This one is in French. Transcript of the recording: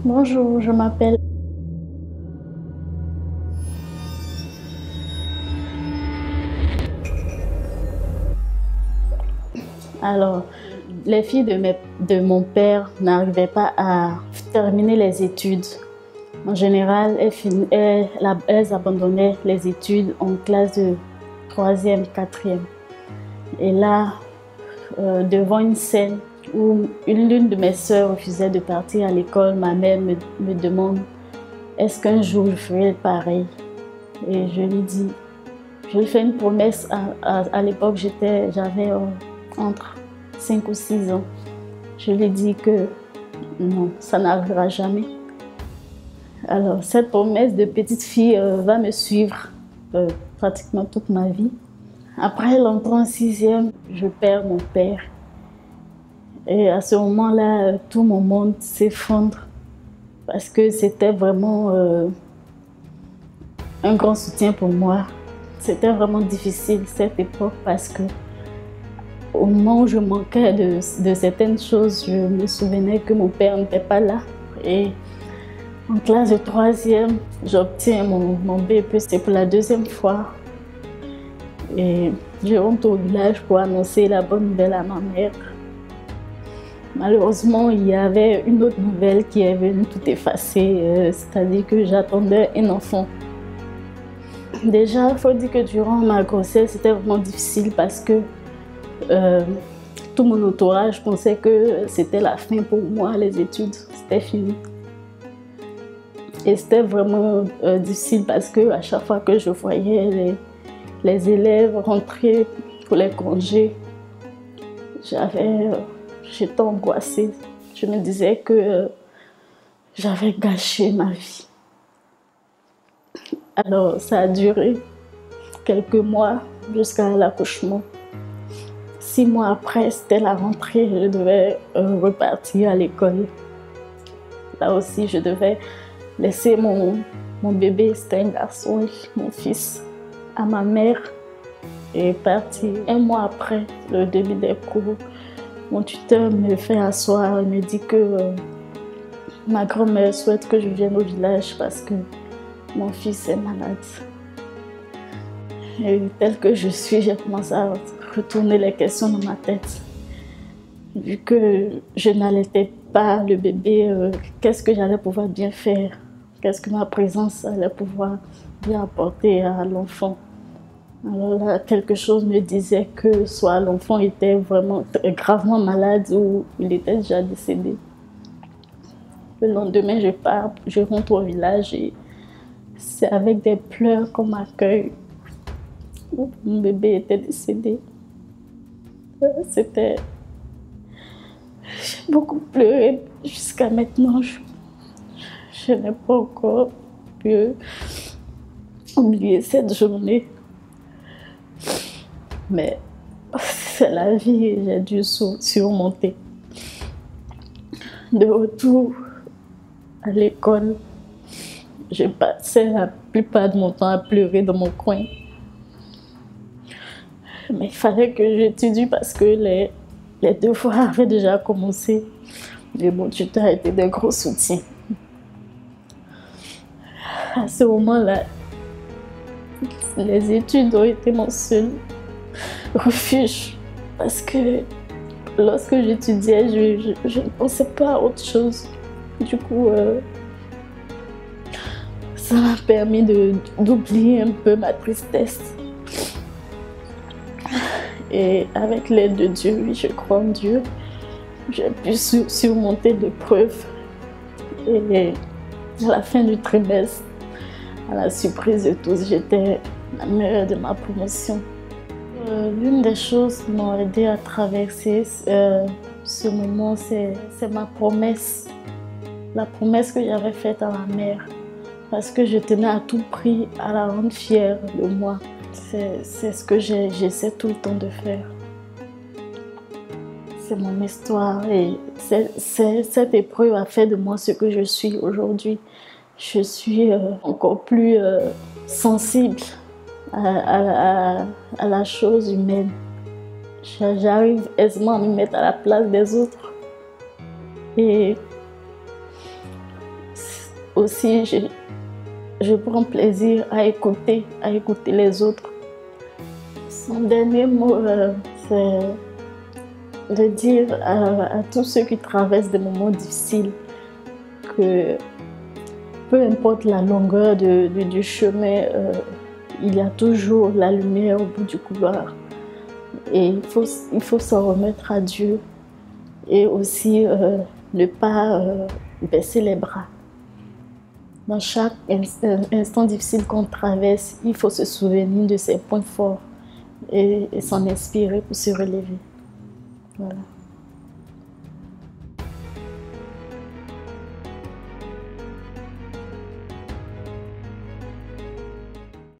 Bonjour, je m'appelle. Alors, les filles de mon père n'arrivaient pas à terminer les études. En général, elles abandonnaient les études en classe de 3e, 4e. Et là, devant une scène où l'une de mes sœurs refusait de partir à l'école, ma mère me demande est-ce qu'un jour je ferai pareil? Et je lui dis, je lui fais une promesse. À l'époque, j'avais entre 5 ou 6 ans. Je lui ai dit que non, ça n'arrivera jamais. Alors, cette promesse de petite fille va me suivre pratiquement toute ma vie. Après l'entrée en 6e, je perds mon père. Et à ce moment-là, tout mon monde s'effondre parce que c'était vraiment un grand soutien pour moi. C'était vraiment difficile cette époque parce que au moment où je manquais de certaines choses, je me souvenais que mon père n'était pas là. Et en classe de 3e, j'obtiens mon BEP, c'est pour la 2e fois. Et je rentre au village pour annoncer la bonne nouvelle à ma mère. Malheureusement, il y avait une autre nouvelle qui est venue tout effacer, c'est-à-dire que j'attendais un enfant. Déjà, il faut dire que durant ma grossesse, c'était vraiment difficile parce que tout mon entourage pensait que c'était la fin pour moi, les études, c'était fini. Et c'était vraiment difficile parce que à chaque fois que je voyais les élèves rentrer pour les congés, j'étais angoissée. Je me disais que j'avais gâché ma vie. Alors ça a duré quelques mois jusqu'à l'accouchement. 6 mois après, c'était la rentrée, je devais repartir à l'école. Là aussi, je devais laisser mon bébé, c'était un garçon, mon fils, à ma mère et partir. Un mois après le début des cours, mon tuteur me fait asseoir et me dit que ma grand-mère souhaite que je vienne au village parce que mon fils est malade. Et tel que je suis, j'ai commencé à retourner les questions dans ma tête. Vu que je n'allaitais pas le bébé, qu'est-ce que j'allais pouvoir bien faire? Qu'est-ce que ma présence allait pouvoir bien apporter à l'enfant? Alors là, quelque chose me disait que soit l'enfant était vraiment gravement malade ou il était déjà décédé. Le lendemain, je pars, je rentre au village et c'est avec des pleurs qu'on m'accueille. Mon bébé était décédé. J'ai beaucoup pleuré jusqu'à maintenant. Je n'ai pas encore pu oublier cette journée. Mais c'est la vie et j'ai dû surmonter. De retour à l'école, j'ai passé la plupart de mon temps à pleurer dans mon coin. Mais il fallait que j'étudie parce que les devoirs avaient déjà commencé. Et mon tuteur a été d'un gros soutien. À ce moment-là, les études ont été mon seul refuge. Parce que lorsque j'étudiais, je ne pensais pas à autre chose. Du coup, ça m'a permis d'oublier un peu ma tristesse. Et avec l'aide de Dieu, oui, je crois en Dieu, j'ai pu surmonter l'épreuve. Et à la fin du trimestre, à la surprise de tous, j'étais la meilleure de ma promotion. L'une des choses qui m'ont aidé à traverser ce moment, c'est ma promesse. La promesse que j'avais faite à ma mère. Parce que je tenais à tout prix à la rendre fière de moi. C'est ce que j'essaie tout le temps de faire. C'est mon histoire et cette épreuve a fait de moi ce que je suis aujourd'hui. Je suis encore plus sensible à la chose humaine. J'arrive aisément à me mettre à la place des autres. Et aussi, je prends plaisir à écouter les autres. Mon dernier mot, c'est de dire à tous ceux qui traversent des moments difficiles que peu importe la longueur du chemin, il y a toujours la lumière au bout du couloir. Et il faut s'en remettre à Dieu et aussi ne pas baisser les bras. Dans chaque instant difficile qu'on traverse, il faut se souvenir de ses points forts et s'en inspirer pour se relever. Voilà.